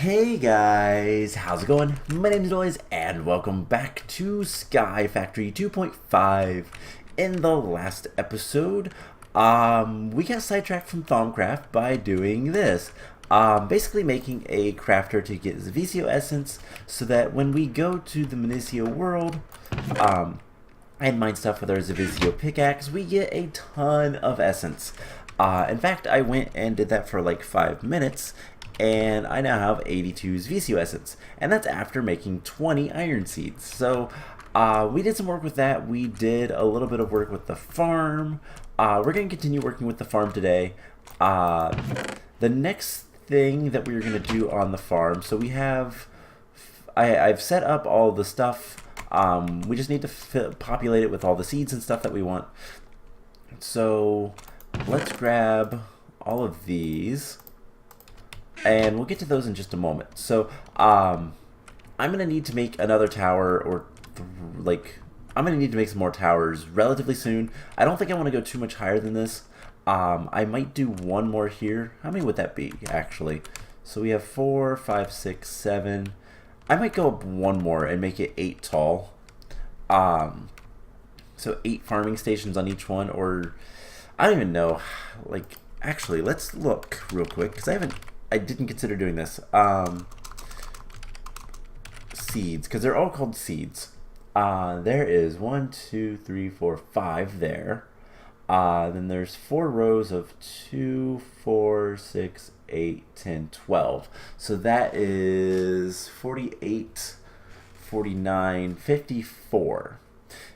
Hey guys, how's it going? My name is Noise and welcome back to Sky Factory 2.5. In the last episode, we got sidetracked from Thaumcraft by doing this. Basically making a crafter to get VCO essence so that when we go to the Minicio world, and mine stuff with our Zavizio pickaxe, we get a ton of essence. In fact, I went and did that for like 5 minutes, and I now have 82 VCO essence, and that's after making 20 iron seeds. So we did some work with that. We did a little bit of work with the farm. We're going to continue working with the farm today. The next thing that we're going to do on the farm, so we have, I've set up all the stuff. We just need to populate it with all the seeds and stuff that we want. So let's grab all of these, and we'll get to those in just a moment. So I'm gonna need to make another tower, or I'm gonna need to make some more towers relatively soon. I don't think I want to go too much higher than this. I might do one more here. How many would that be actually? So we have 4, 5, 6, 7. I might go up one more and make it 8 tall. So 8 farming stations on each one, or I don't even know. Like, actually, let's look real quick because I didn't consider doing this. Seeds, because they're all called seeds. There is 1, 2, 3, 4, 5 there. Then there's 4 rows of 2, 4, 6, 8, 10, 12. So that is 48, 49, 54.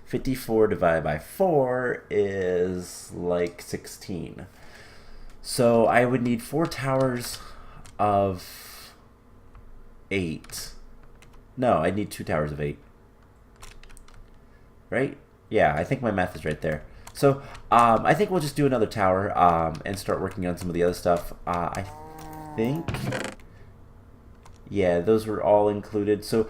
54 divided by 4 is like 16. So I would need 4 towers of 8. No, I need 2 towers of 8. Right? Yeah, I think my math is right there. So I think we'll just do another tower and start working on some of the other stuff. I think, yeah, those were all included. So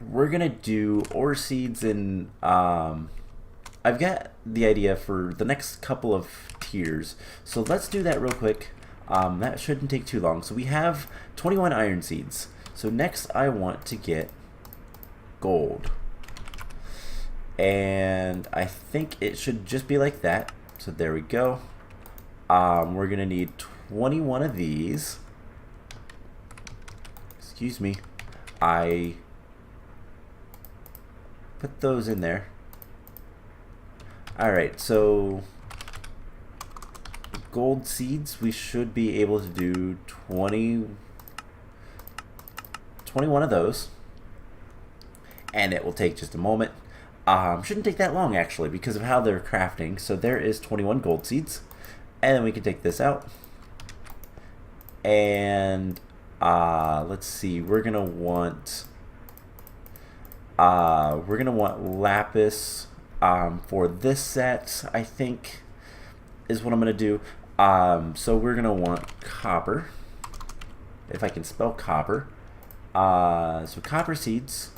we're gonna do ore seeds, and I've got the idea for the next couple of tiers. So let's do that real quick. That shouldn't take too long. So we have 21 iron seeds. So next I want to get gold. And I think it should just be like that. So there we go. We're gonna need 21 of these. Excuse me. I put those in there. Alright, so gold seeds, we should be able to do 21 of those. And it will take just a moment. Shouldn't take that long actually because of how they're crafting. So there is 21 gold seeds, and then we can take this out, and let's see, we're gonna want lapis for this set, I think is what I'm gonna do. So we're gonna want copper, if I can spell copper. So copper seeds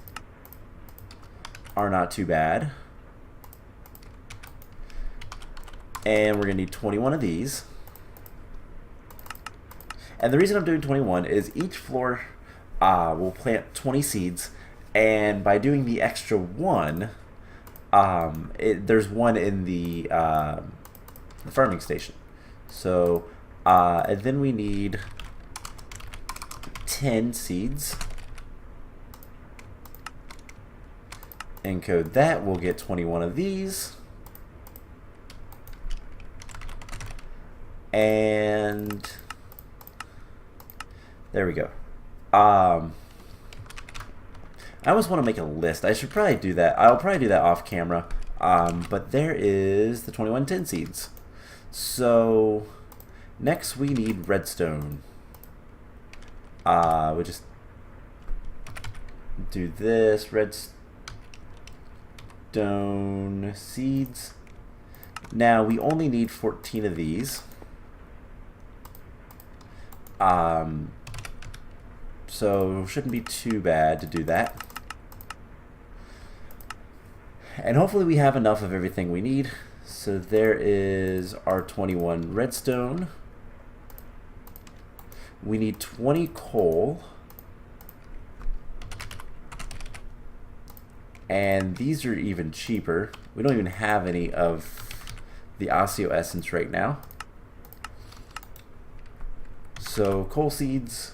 are not too bad. And we're gonna need 21 of these. And the reason I'm doing 21 is each floor will plant 20 seeds, and by doing the extra one, there's one in the farming station. So and then we need 10 seeds. Encode that, we'll get 21 of these. And there we go. I always want to make a list. I should probably do that. I'll probably do that off camera. But there is the 21 10 seeds. So next we need redstone. We just do this redstone seeds. Now we only need 14 of these. So shouldn't be too bad to do that. And hopefully we have enough of everything we need. So there is our 21 redstone. We need 20 coal. And these are even cheaper. We don't even have any of the Osseo Essence right now. So coal seeds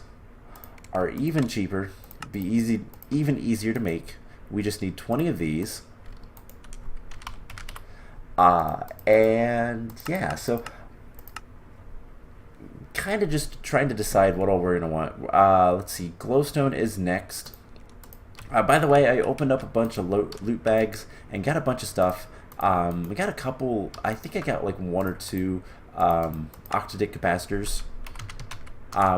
are even cheaper, even easier to make. We just need 20 of these. And yeah, so kind of just trying to decide what all we're gonna want. Let's see, glowstone is next. By the way, I opened up a bunch of loot bags and got a bunch of stuff. We got a couple, I think I got like 1 or 2 octadic capacitors.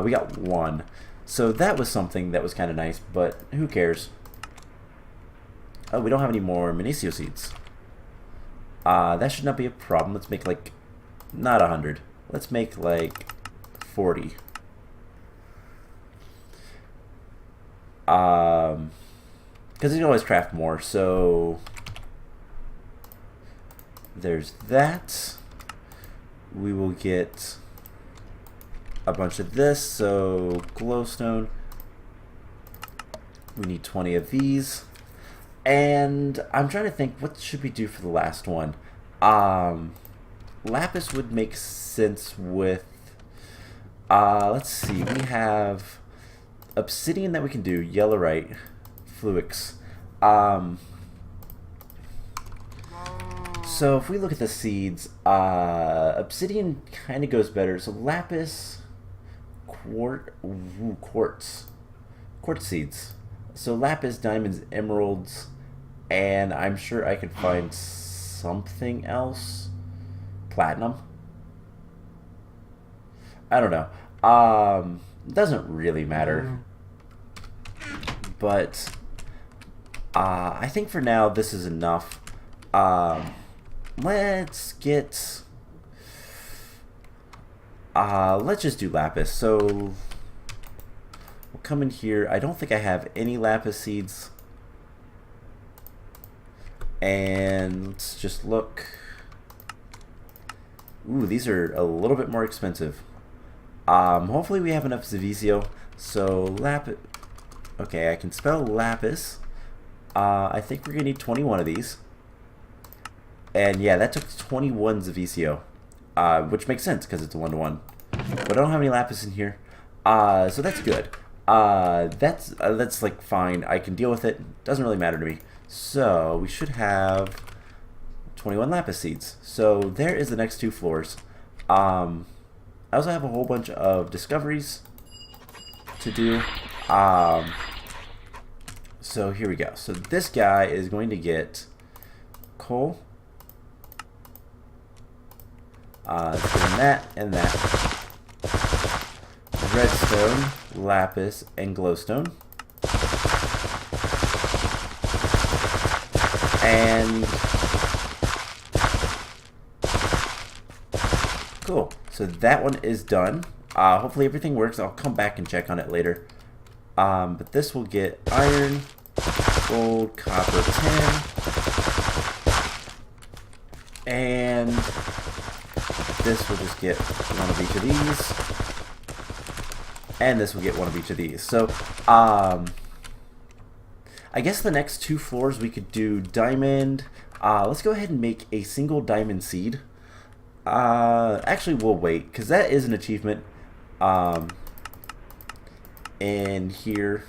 We got 1. So that was something that was kind of nice, but who cares? Oh, we don't have any more Minicio seeds. That should not be a problem. Let's make like, not 100. Let's make like 40. Because you can always craft more, so there's that. We will get a bunch of this, so glowstone. We need 20 of these. And I'm trying to think, what should we do for the last one? Lapis would make sense with, let's see, we have obsidian that we can do, yellowite, fluix. So if we look at the seeds, obsidian kind of goes better. So lapis, quartz seeds. So lapis, diamonds, emeralds, and I'm sure I could find something else. Platinum. I don't know. Doesn't really matter. But I think for now this is enough. Let's get. Let's just do lapis. So we'll come in here. I don't think I have any lapis seeds. And let's just look. Ooh, these are a little bit more expensive. Hopefully we have enough Zavisio. So lapis. Okay, I can spell lapis. I think we're gonna need 21 of these. And yeah, that took 21 Zavisio, which makes sense because it's a 1-to-1. But I don't have any lapis in here, so that's good. That's like fine. I can deal with it. Doesn't really matter to me. So we should have 21 lapis seeds. So there is the next 2 floors. I also have a whole bunch of discoveries to do. So here we go. So this guy is going to get coal. And that. Redstone, lapis, and glowstone. And cool. So that one is done. Hopefully everything works. I'll come back and check on it later. But this will get iron, gold, copper, tin, and this will just get one of each of these, and this will get one of each of these. So I guess the next 2 floors we could do diamond. Let's go ahead and make a single diamond seed. Actually we'll wait because that is an achievement in here.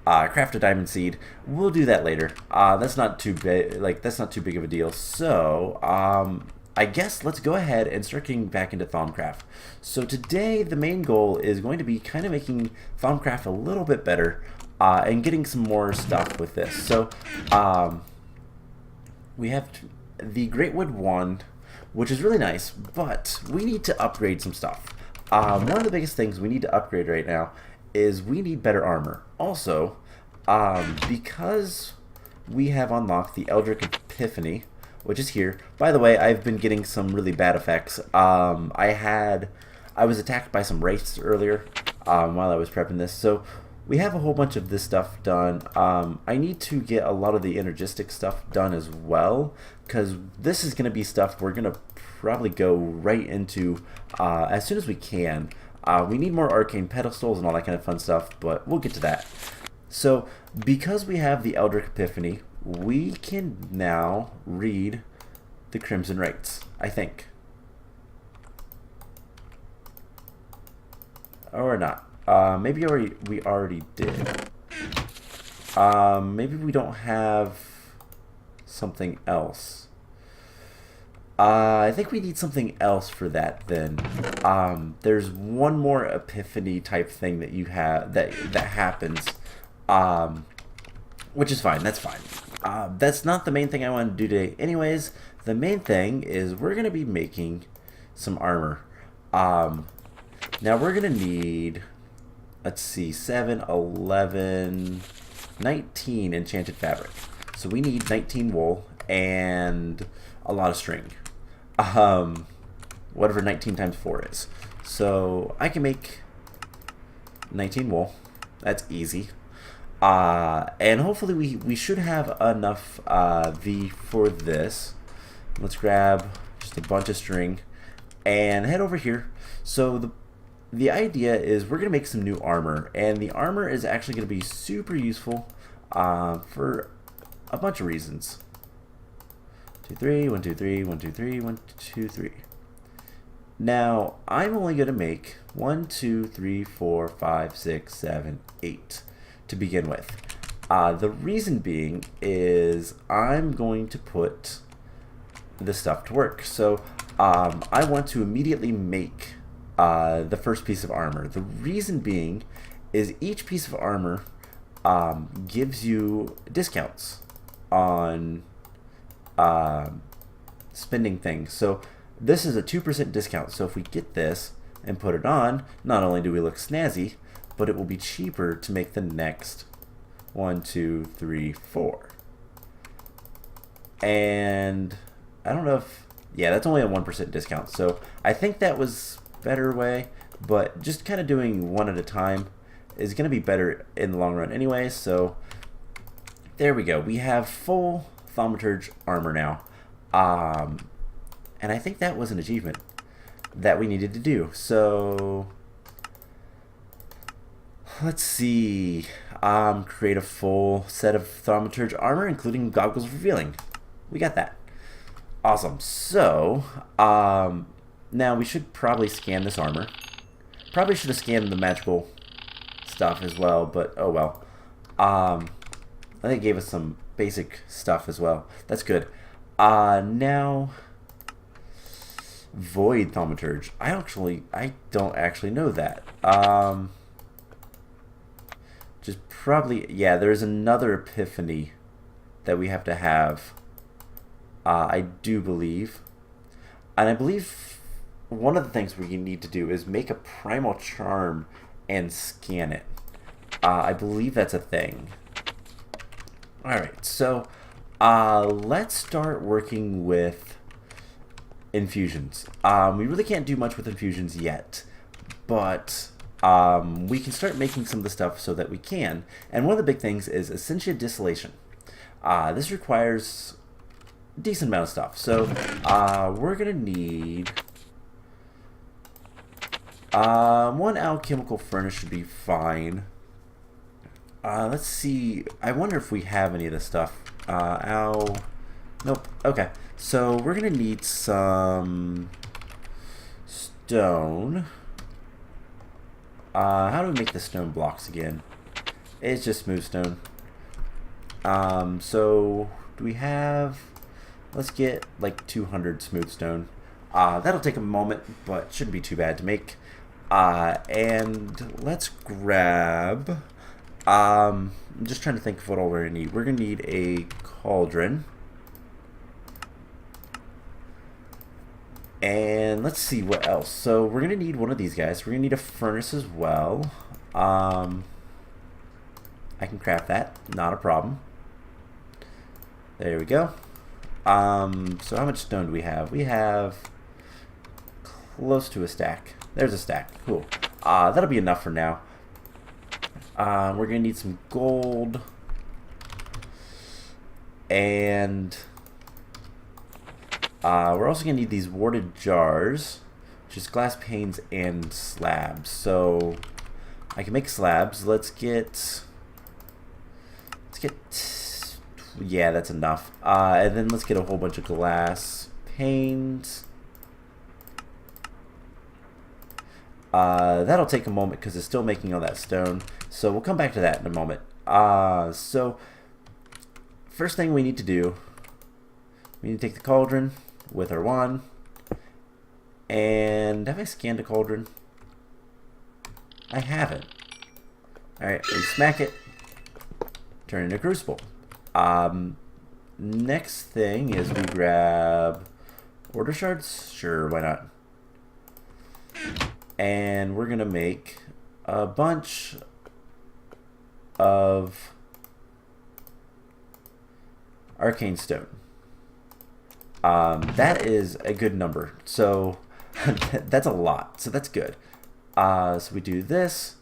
Craft a diamond seed. We'll do that later. That's not too big. That's not too big of a deal. So I guess let's go ahead and start getting back into Thaumcraft. So today the main goal is going to be kind of making Thaumcraft a little bit better and getting some more stuff with this. So we have the Great Wood Wand, which is really nice, but we need to upgrade some stuff. One of the biggest things we need to upgrade right now is we need better armor. Also, because we have unlocked the Eldritch Epiphany, which is here. By the way, I've been getting some really bad effects. I was attacked by some wraiths earlier while I was prepping this. So we have a whole bunch of this stuff done. I need to get a lot of the energistic stuff done as well, because this is going to be stuff we're going to probably go right into as soon as we can. We need more arcane pedestals and all that kind of fun stuff, but we'll get to that. So, because we have the Eldritch Epiphany, we can now read the Crimson Rites, I think. Or not. Maybe we already did. Maybe we don't have something else. I think we need something else for that then. There's one more epiphany type thing that you have that happens, which is fine. That's fine. That's not the main thing I want to do today. Anyways, the main thing is we're gonna be making some armor. Now we're gonna need, let's see, 7, 11, 19 enchanted fabric. So we need 19 wool and a lot of string. Whatever 19 times 4 is. So I can make 19 wool. That's easy. And hopefully we should have enough V for this. Let's grab just a bunch of string and head over here. So the idea is we're going to make some new armor, and the armor is actually going to be super useful for a bunch of reasons. 2, 3, 1, 2, 3, 1, 2, 3, 1, 2, 3. Now, I'm only going to make 1, 2, 3, 4, 5, 6, 7, 8 to begin with. The reason being is I'm going to put this stuff to work. So I want to immediately make the first piece of armor. The reason being is each piece of armor gives you discounts on spending things. So this is a 2% discount. So if we get this and put it on, not only do we look snazzy, but it will be cheaper to make the next 1, 2, 3, 4. And I don't know if, yeah, that's only a 1% discount. So I think that was better way, but just kind of doing one at a time is going to be better in the long run anyway. So there we go. We have full Thaumaturge armor now. And I think that was an achievement that we needed to do. So let's see. Create a full set of Thaumaturge armor, including goggles of revealing. We got that. Awesome. So now we should probably scan this armor. Probably should have scanned the magical stuff as well, but oh well. I think it gave us some basic stuff as well. That's good. Now Void Thaumaturge. I don't actually know that. Just probably, yeah, there's another epiphany that we have to have. I do believe. And I believe one of the things we need to do is make a primal charm and scan it. I believe that's a thing. Alright, so let's start working with infusions. We really can't do much with infusions yet, but we can start making some of the stuff so that we can. And one of the big things is Essentia distillation. This requires a decent amount of stuff. So we're going to need one alchemical furnace should be fine. Let's see. I wonder if we have any of this stuff. Nope. Okay. So we're going to need some stone. How do we make the stone blocks again? It's just smooth stone. So do we have, let's get like 200 smooth stone. That'll take a moment, but shouldn't be too bad to make. And let's grab, I'm just trying to think of what all we're going to need. We're going to need a cauldron. And let's see what else. So we're going to need one of these guys. We're going to need a furnace as well. I can craft that. Not a problem. There we go. So how much stone do we have? We have close to a stack. There's a stack. Cool. That'll be enough for now. We're going to need some gold. And we're also going to need these warded jars, just glass panes and slabs. So I can make slabs. Let's get yeah, that's enough. And then let's get a whole bunch of glass panes. That'll take a moment because it's still making all that stone. So we'll come back to that in a moment. So first thing we need to do, we need to take the cauldron with our wand. And have I scanned a cauldron? I haven't. Alright, we smack it. Turn into a crucible. Next thing is we grab order shards. Sure, why not? And we're gonna make a bunch of arcane stone. That is a good number. So that's a lot. So that's good. So we do this,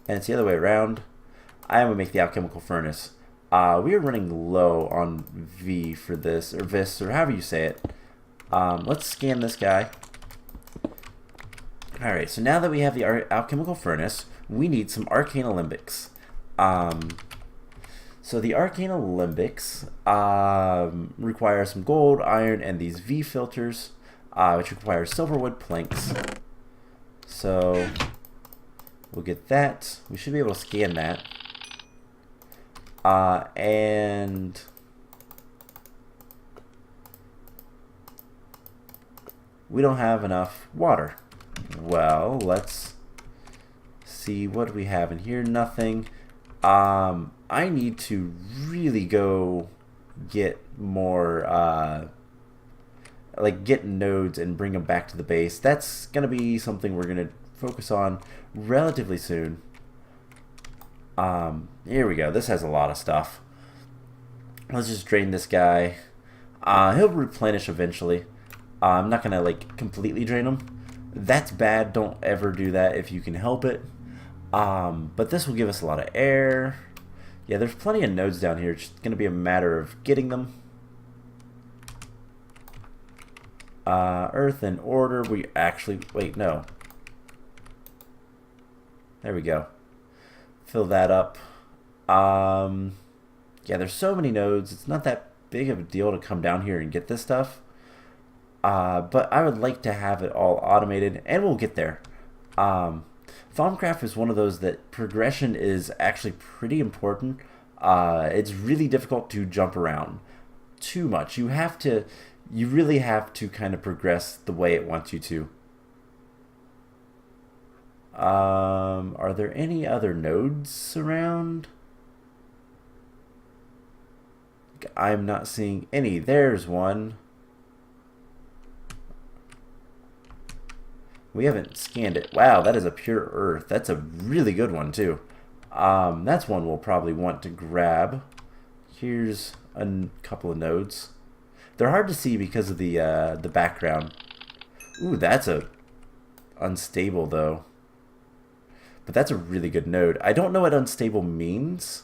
and it's the other way around. I am gonna make the alchemical furnace. We are running low on V for this, or Vis, or however you say it. Let's scan this guy. Alright, so now that we have the alchemical furnace, we need some arcane alembics. So the arcane alembics require some gold, iron, and these V filters, which require silverwood planks. So we'll get that. We should be able to scan that. And we don't have enough water. Well, let's see what we have in here. Nothing. I need to really go get more, like get nodes and bring them back to the base. That's going to be something we're going to focus on relatively soon. Here we go. This has a lot of stuff. Let's just drain this guy. He'll replenish eventually. I'm not going to like completely drain him. That's bad. Don't ever do that if you can help it. But this will give us a lot of air. Yeah, there's plenty of nodes down here. It's just going to be a matter of getting them. Earth and order. We actually... Wait, no. There we go. Fill that up. Yeah, there's so many nodes. It's not that big of a deal to come down here and get this stuff. But I would like to have it all automated, and we'll get there. Thaumcraft is one of those that progression is actually pretty important. It's really difficult to jump around too much. You really have to kind of progress the way it wants you to. Are there any other nodes around? I'm not seeing any. There's one. We haven't scanned it. Wow, that is a pure earth. That's a really good one too. That's one we'll probably want to grab. Here's a couple of nodes. They're hard to see because of the background. Ooh, that's a unstable though. But that's a really good node. I don't know what unstable means.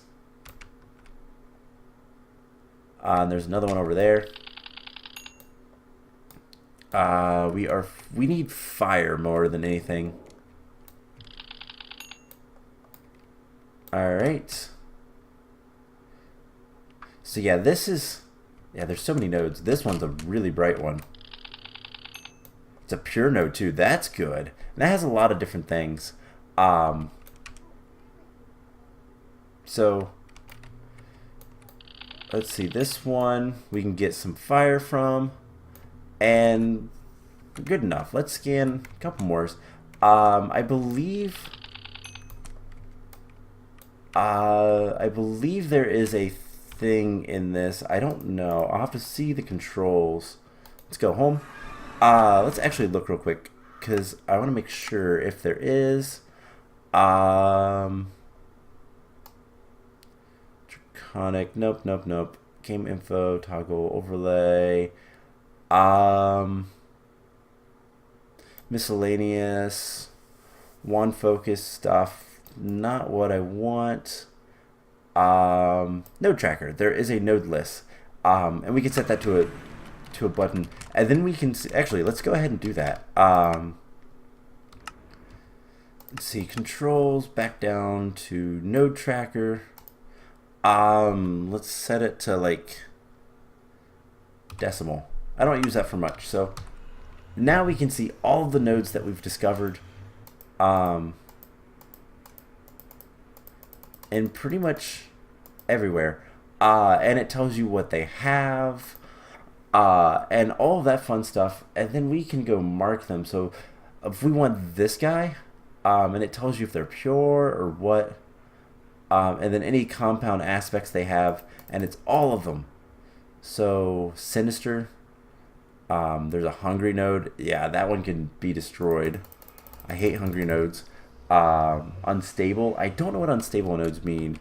And there's another one over there. We need fire more than anything. Alright. So yeah, there's so many nodes. This one's a really bright one. It's a pure node too. That's good. And that has a lot of different things. So let's see, this one we can get some fire from, and good enough. Let's scan a couple more. I believe there is a thing in this. I don't know. I'll have to see the controls. Let's go home. Let's actually look real quick because I want to make sure if there is. Draconic. Nope. Game info. Toggle overlay. Miscellaneous. Wand focus stuff. Not what I want. Node tracker. There is a node list. And we can set that to to a button, and then we can actually, let's go ahead and do that. Let's see, controls, back down to node tracker. Let's set it to like decimal. I don't use that for much. So now we can see all of the nodes that we've discovered, and pretty much everywhere. And it tells you what they have, and all of that fun stuff. And then we can go mark them. So if we want this guy, and it tells you if they're pure or what, and then any compound aspects they have, and it's all of them. So sinister, there's a hungry node. Yeah, that one can be destroyed. I hate hungry nodes. Unstable, I don't know what unstable nodes mean.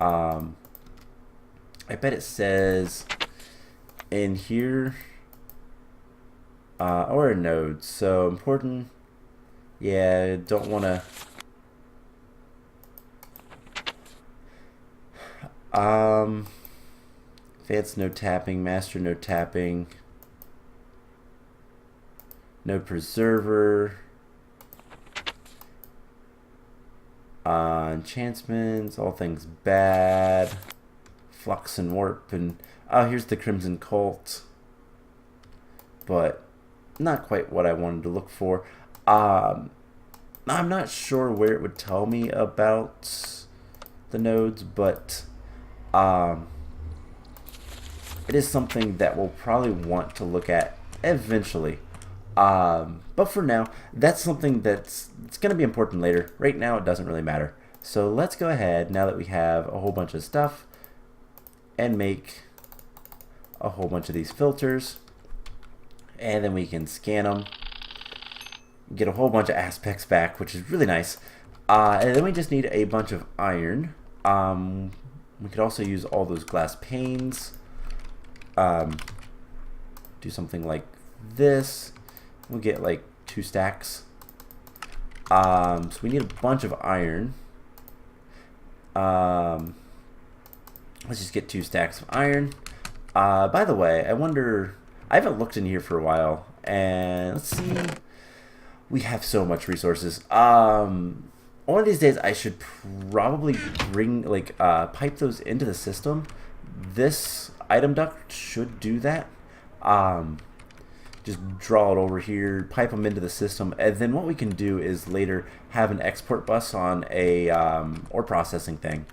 I bet it says in here, or a node. So important. Yeah, don't want to. Advanced node tapping, master node tapping, node preserver, enchantments, all things bad, flux and warp, and oh, here's the Crimson Cult, but not quite what I wanted to look for. I'm not sure where it would tell me about the nodes, but it is something that we'll probably want to look at eventually. But for now, that's something it's going to be important later. Right now, it doesn't really matter. So let's go ahead, now that we have a whole bunch of stuff, and make a whole bunch of these filters. And then we can scan them, get a whole bunch of aspects back, which is really nice. And then we just need a bunch of iron. We could also use all those glass panes. Do something like this. We'll get like 2 stacks. So we need a bunch of iron. Let's just get 2 stacks of iron. By the way, I wonder, I haven't looked in here for a while, and let's see. We have so much resources. One of these days I should probably bring, like, pipe those into the system. This item duct should do that. Just draw it over here, pipe them into the system, and then what we can do is later have an export bus on a ore processing thing.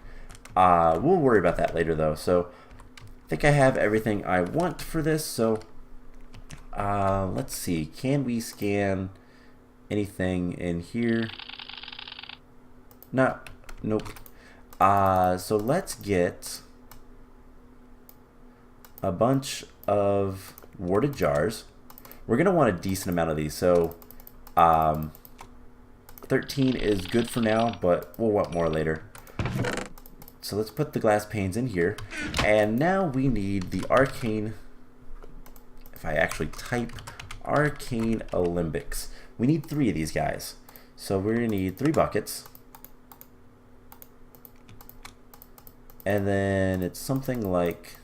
We'll worry about that later though. So I think I have everything I want for this. So let's see, can we scan anything in here? Nope. So let's get a bunch of warded jars. We're going to want a decent amount of these. So 13 is good for now, but we'll want more later. So let's put the glass panes in here. And now we need the arcane, if I actually type arcane alembics, we need 3 of these guys. So we're going to need 3 buckets. And then it's something like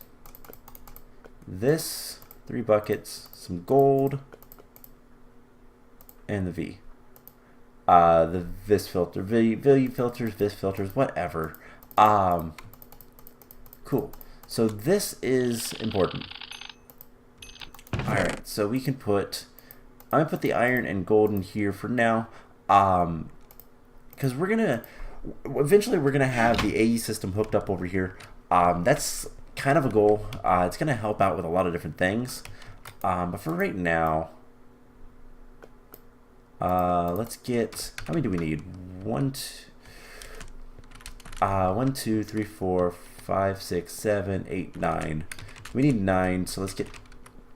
this, 3 buckets, some gold, and the V. The vis filter, V filters, vis filters, whatever. Cool. So this is important. Alright, so we can put, I'm going to put the iron and gold in here for now, because eventually we're going to have the AE system hooked up over here. That's kind of a goal. It's going to help out with a lot of different things. But for right now, let's get, how many do we need? 1, 2, 3, 4, 5, 6, 7, 8, 9. We need 9, so let's get,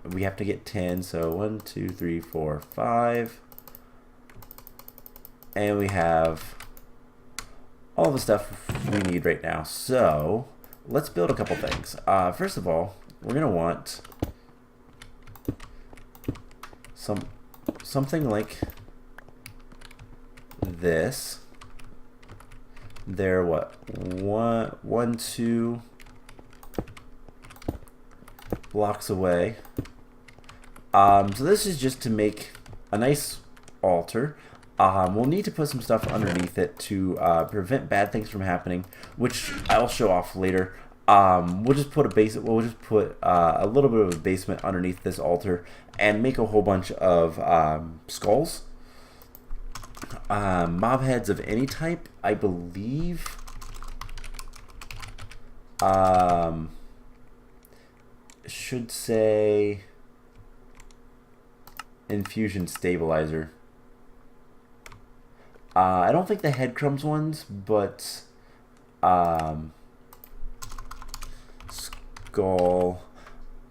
we have to get 10. So 1, 2, 3, 4, 5. And we have all the stuff we need right now. So let's build a couple things. First of all, we're going to want something like this. They're what, 1, 2 blocks away. So this is just to make a nice altar. We'll need to put some stuff underneath it to prevent bad things from happening, which I'll show off later. We'll just put a little bit of a basement underneath this altar and make a whole bunch of skulls. Mob heads of any type, I believe. Should say Infusion Stabilizer. I don't think the head crumbs ones, but skull.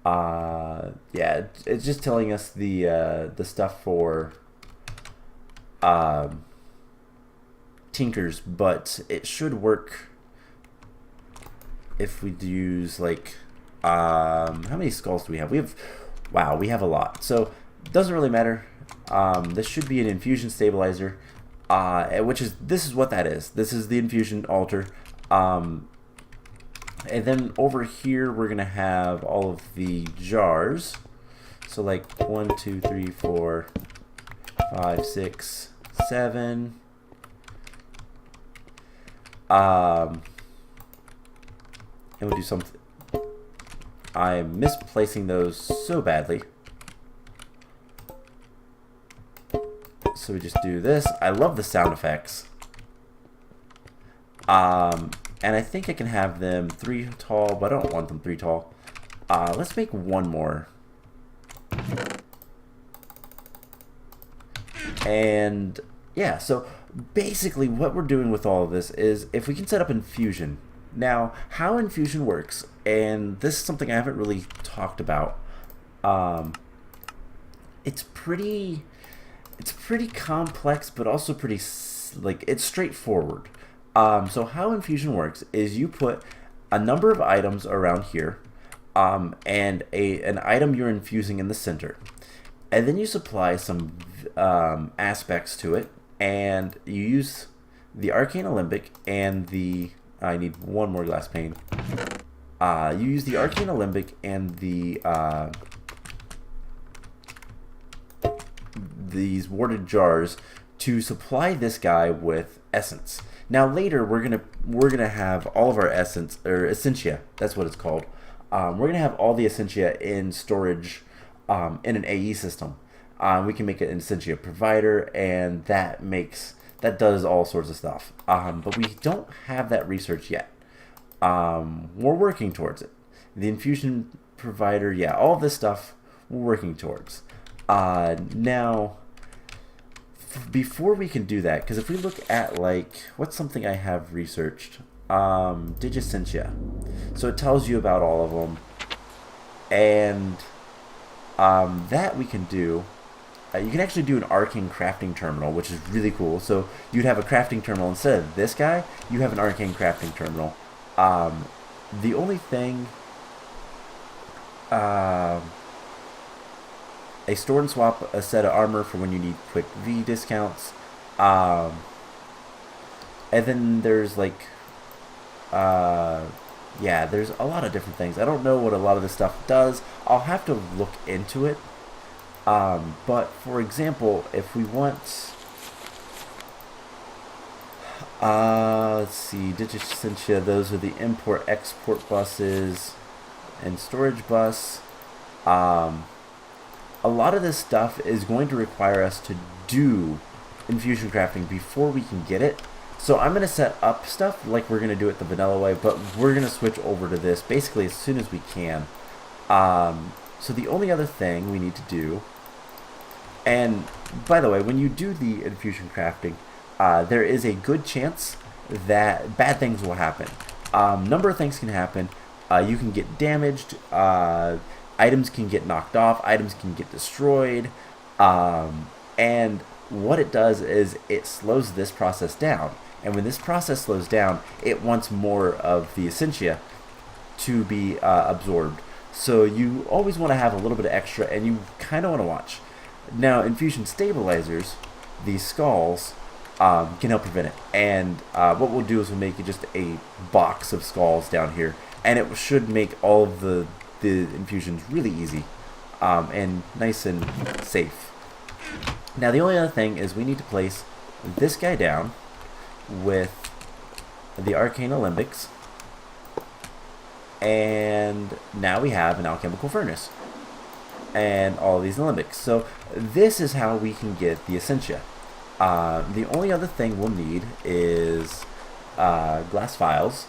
Yeah, it's just telling us the stuff for tinkers, but it should work if we use like how many skulls do we have? Wow, we have a lot, so it doesn't really matter. This should be an Infusion Stabilizer, this is what that is. This is the Infusion altar. And then over here we're gonna have all of the jars. So like 1, 2, 3, 4, 5, 6, 7. And we'll do something. I'm misplacing those so badly. So we just do this. I love the sound effects. And I think I can have them 3 tall, but I don't want them 3 tall. Let's make 1 more. And yeah, so basically what we're doing with all of this is if we can set up Infusion. Now, how Infusion works, and this is something I haven't really talked about. It's pretty complex, but also pretty it's straightforward. So how Infusion works is you put a number of items around here, and an item you're infusing in the center, and then you supply some aspects to it, and you use the Arcane Alembic and the I need 1 more glass pane. You use the Arcane Alembic and these warded jars to supply this guy with essence. Now later we're gonna have all of our essence, or Essentia, that's what it's called. We're gonna have all the Essentia in storage in an AE system. We can make an Essentia provider, and that does all sorts of stuff. But we don't have that research yet. We're working towards it. The Infusion provider, yeah, all this stuff we're working towards. Now, before we can do that, because if we look at what's something I have researched, Essentia. So it tells you about all of them, and that we can do. You can actually do an Arcane Crafting terminal, which is really cool. So you'd have a crafting terminal instead of this guy. You have an Arcane Crafting terminal. The only thing, a store and swap a set of armor for when you need quick V discounts. And then there's yeah, there's a lot of different things. I don't know what a lot of this stuff does. I'll have to look into it. But for example, if we want, let's see, Essentia, those are the import-export buses and storage bus. A lot of this stuff is going to require us to do Infusion Crafting before we can get it. So I'm going to set up stuff like we're going to do it the vanilla way, but we're going to switch over to this basically as soon as we can. So the only other thing we need to do, and by the way, when you do the Infusion Crafting, there is a good chance that bad things will happen. Number of things can happen. You can get damaged, items can get knocked off, items can get destroyed, and what it does is it slows this process down. And when this process slows down, it wants more of the Essentia to be absorbed. So you always want to have a little bit of extra, and you kind of want to watch. Now, Infusion Stabilizers, these skulls, can help prevent it. And what we'll do is we'll make it just a box of skulls down here, and it should make all of the infusions really easy. and nice and safe. Now the only other thing is we need to place this guy down with the Arcane Alembics, and now we have an alchemical furnace and all these alembics. So this is how we can get the Essentia. The only other thing we'll need is glass vials,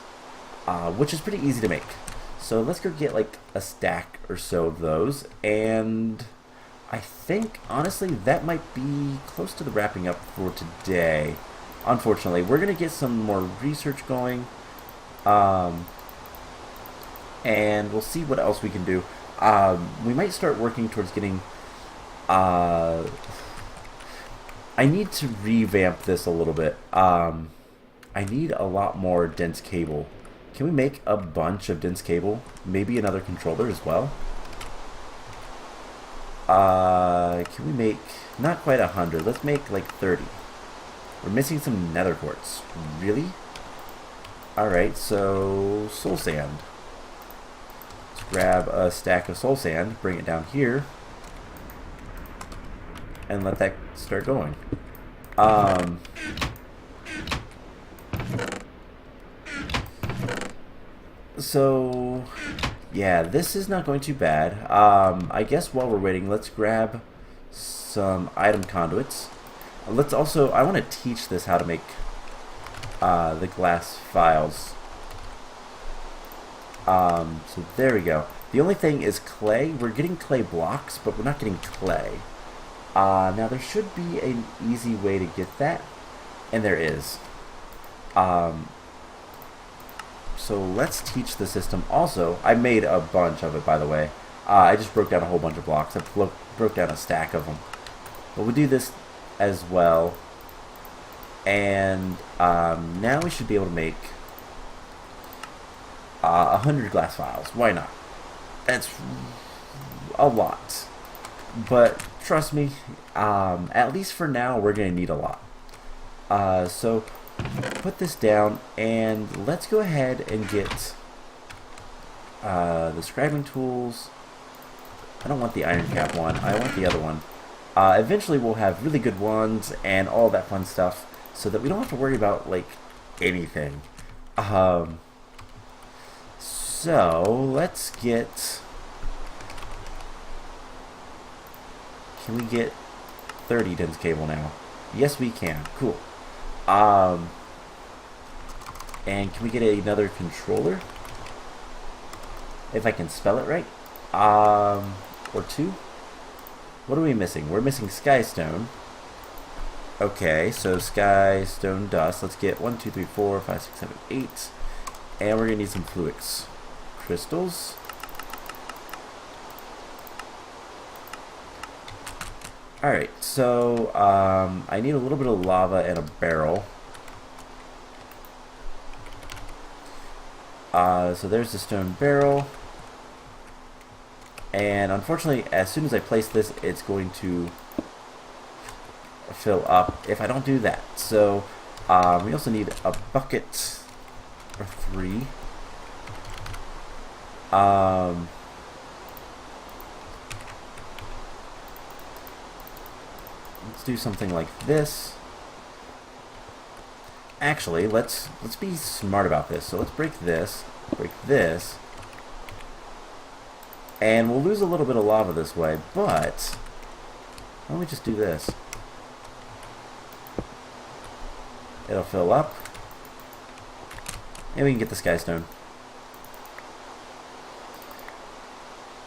which is pretty easy to make. So let's go get like a stack or so of those, and I think honestly that might be close to the wrapping up for today. Unfortunately, we're gonna get some more research going, and we'll see what else we can do. We might start working towards getting. I need to revamp this a little bit. I need a lot more dense cable. Can we make a bunch of dense cable? Maybe another controller as well? Can we make, not quite 100, let's make like 30. We're missing some nether quartz. Really? Alright, so soul sand. Let's grab a stack of soul sand, bring it down here, and let that start going. So yeah, this is not going too bad. I guess while we're waiting, let's grab some item conduits. Let's also, I want to teach this how to make the glass vials. So there we go. The only thing is clay. We're getting clay blocks, but we're not getting clay. Now there should be an easy way to get that, and there is. So let's teach the system. Also, I made a bunch of it, by the way. I just broke down a whole bunch of blocks. I broke down a stack of them. But we'll do this as well. And now we should be able to make 100 glass vials. Why not? That's a lot. But trust me, at least for now, we're going to need a lot. So put this down, and let's go ahead and get the scribing tools. I don't want the iron cap one. I want the other one. Eventually we'll have really good ones and all that fun stuff, so that we don't have to worry about like anything. So let's get. Can we get 30 dense cable now? Yes, we can. Cool. And can we get another controller? If I can spell it right. Or two. What are we missing? We're missing skystone. Okay, so sky, stone, dust. Let's get 1, 2, 3, 4, 5, 6, 7, 8. And we're gonna need some fluix crystals. Alright, so I need a little bit of lava and a barrel. So there's the stone barrel. And unfortunately, as soon as I place this, it's going to fill up if I don't do that. So we also need a bucket or 3. Let's do something like this. Actually, let's be smart about this. So let's break this, and we'll lose a little bit of lava this way. But why don't we just do this? It'll fill up, and we can get the skystone.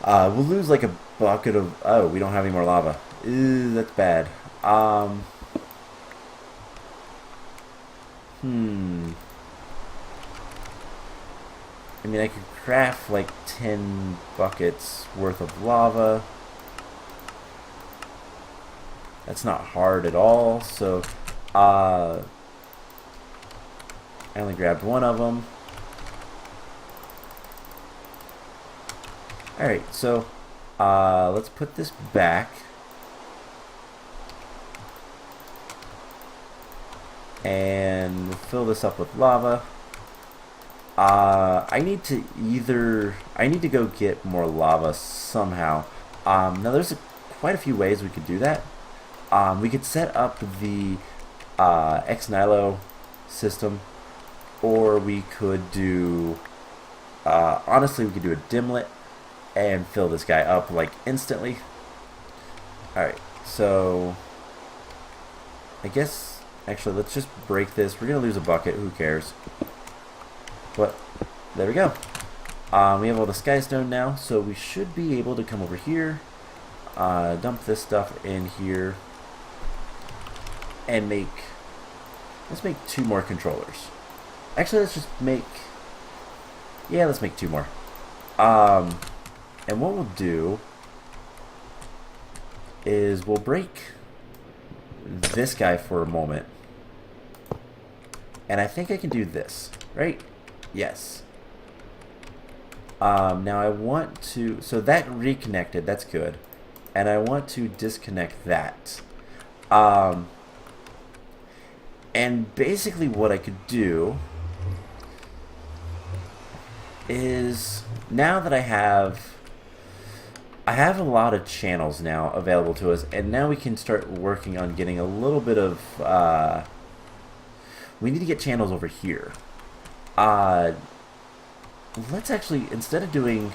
We'll lose like a bucket of. Oh, we don't have any more lava. Ew, that's bad. I mean, I could craft like 10 buckets worth of lava. That's not hard at all. So, I only grabbed one of them. Alright, so, let's put this back. And we'll fill this up with lava. I need to go get more lava somehow. Now there's quite a few ways we could do that. We could set up the ex-nihilo system, or we could do, honestly, we could do a dimlet and fill this guy up like instantly. Alright, so I guess, actually, let's just break this. We're going to lose a bucket, who cares? But, there we go. We have all the sky stone now, so we should be able to come over here, dump this stuff in here, and let's make 2 more controllers. Actually, let's just make, yeah, let's make 2 more. And what we'll do is we'll break this guy for a moment. And I think I can do this, right? Yes. Now I want to, so that reconnected, that's good. And I want to disconnect that. And basically what I could do is, now that I have a lot of channels now available to us, and now we can start working on getting a little bit of, we need to get channels over here. Let's actually, instead of doing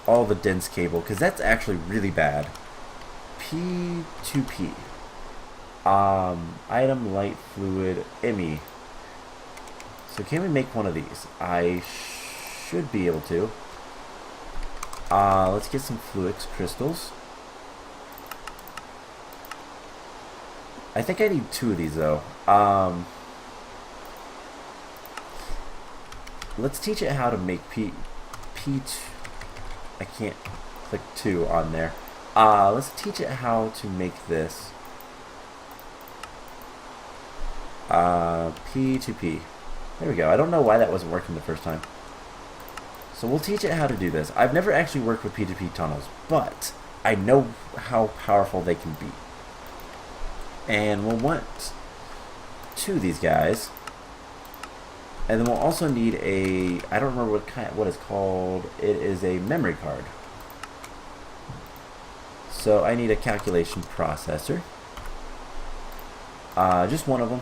all the dense cable, because that's actually really bad, P2P. Item, light, fluid, IMI. So can we make one of these? I should be able to. Let's get some fluix crystals. I think I need 2 of these though. Let's teach it how to make P2. I can't click 2 on there. Let's teach it how to make this. P2P. There we go. I don't know why that wasn't working the first time. So we'll teach it how to do this. I've never actually worked with P2P tunnels, but I know how powerful they can be. And we'll want 2 of these guys. And then we'll also need a, I don't remember what it's called. It is a memory card. So I need a calculation processor. Just one of them.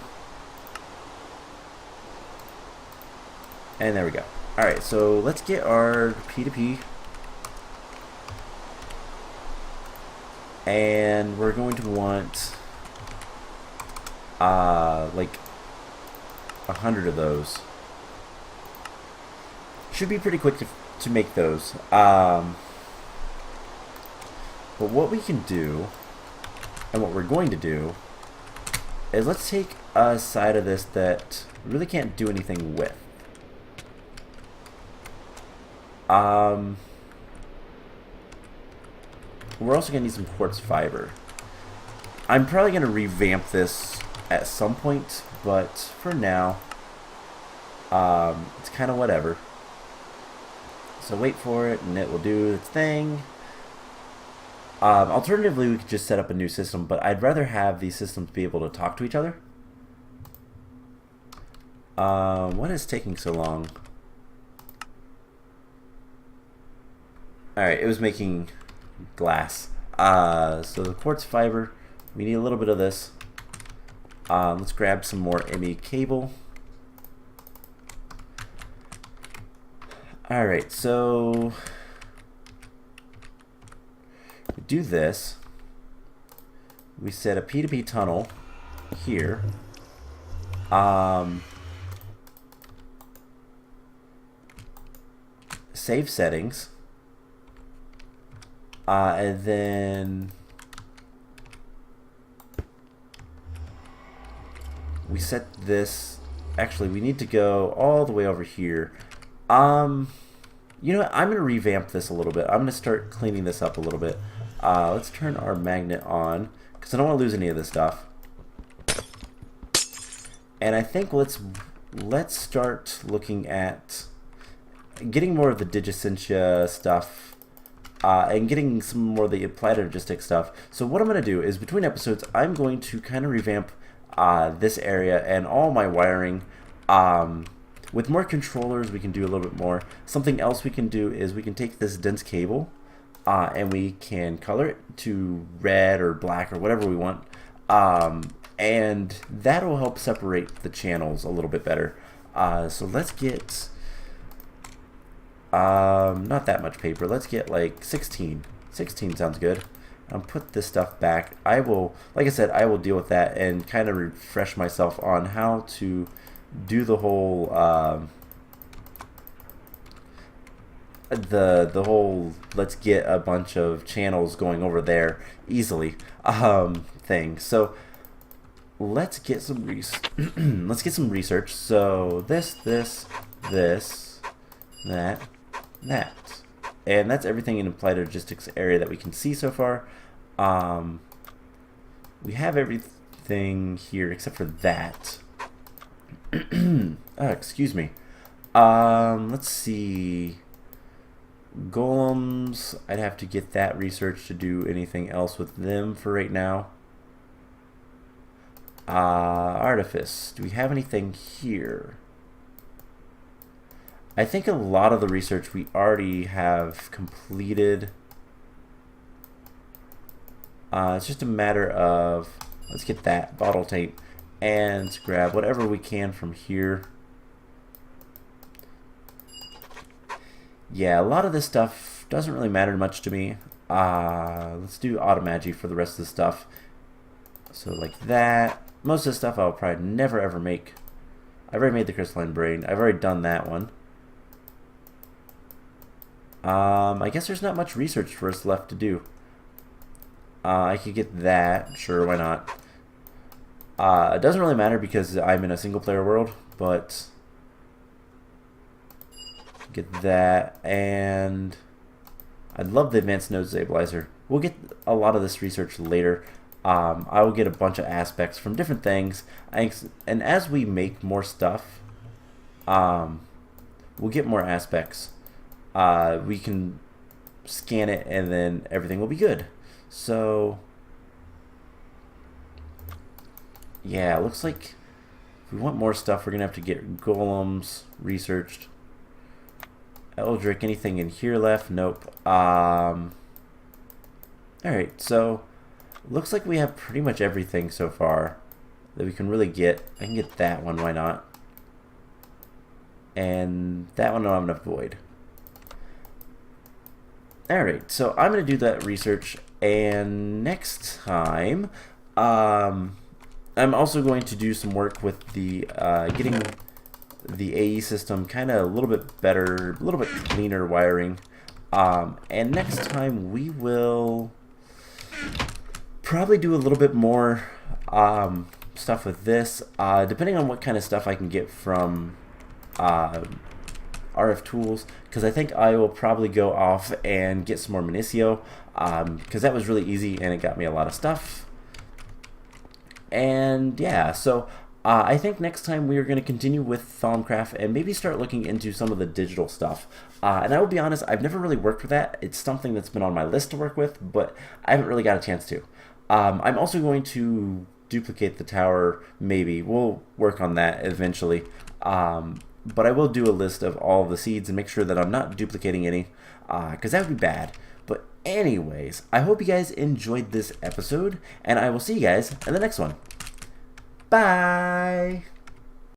And there we go. Alright, so let's get our P2P. And we're going to want like 100 of those. Should be pretty quick to make those. But what we can do, and what we're going to do, is let's take a side of this that we really can't do anything with. We're also going to need some quartz fiber. I'm probably going to revamp this at some point, but for now, it's kind of whatever. So wait for it, and it will do its thing. Alternatively, we could just set up a new system, but I'd rather have these systems be able to talk to each other. What is taking so long? Alright, it was making glass. So the quartz fiber, we need a little bit of this. Let's grab some more ME cable. Alright, so we do this. We set a P2P tunnel here. Save settings. And then we set this, actually we need to go all the way over here. You know what, I'm going to revamp this a little bit. I'm going to start cleaning this up a little bit. Let's turn our magnet on, because I don't want to lose any of this stuff. And I think let's start looking at getting more of the Essentia stuff. And getting some more of the applied logistic stuff. So what I'm going to do is, between episodes, I'm going to kind of revamp this area and all my wiring. With more controllers, we can do a little bit more. Something else we can do is we can take this dense cable, and we can color it to red or black or whatever we want, and that'll help separate the channels a little bit better. So let's get not that much paper. Let's get like 16 sounds good. Put this stuff back. I will, like I said, I will deal with that and kind of refresh myself on how to do the whole the whole let's get a bunch of channels going over there easily thing. So let's get some let's get some research. So this, that, and that's everything in applied logistics area that we can see so far. We have everything here except for that. Excuse me. Let's see. Golems, I'd have to get that research to do anything else with them for right now. Artifice, do we have anything here? I think a lot of the research we already have completed. It's just a matter of, let's get that bottle tape and grab whatever we can from here. Yeah, a lot of this stuff doesn't really matter much to me. Let's do automagy for the rest of the stuff. So like that. Most of the stuff I'll probably never ever make. I've already made the crystalline brain. I've already done that one. I guess there's not much research for us left to do. I could get that. Sure, why not? It doesn't really matter because I'm in a single player world, but get that, and I'd love the advanced node stabilizer. We'll get a lot of this research later. I will get a bunch of aspects from different things, and as we make more stuff, we'll get more aspects. We can scan it and then everything will be good. So yeah, it looks like if we want more stuff, we're gonna have to get golems researched. Eldrick, anything in here left? Nope. Alright, so looks like we have pretty much everything so far that we can really get. I can get that one, why not? And that one I'm gonna avoid. Alright, so I'm going to do that research, and next time, I'm also going to do some work with the, getting the AE system kind of a little bit better, a little bit cleaner wiring, and next time we will probably do a little bit more, stuff with this, depending on what kind of stuff I can get from, RF tools, because I think I will probably go off and get some more Minicio, because that was really easy and it got me a lot of stuff. And yeah, so I think next time we are going to continue with Thaumcraft and maybe start looking into some of the digital stuff. And I will be honest, I've never really worked with that. It's something that's been on my list to work with, but I haven't really got a chance to. I'm also going to duplicate the tower, maybe. We'll work on that eventually. But I will do a list of all of the seeds and make sure that I'm not duplicating any, because that would be bad. But anyways, I hope you guys enjoyed this episode, and I will see you guys in the next one. Bye!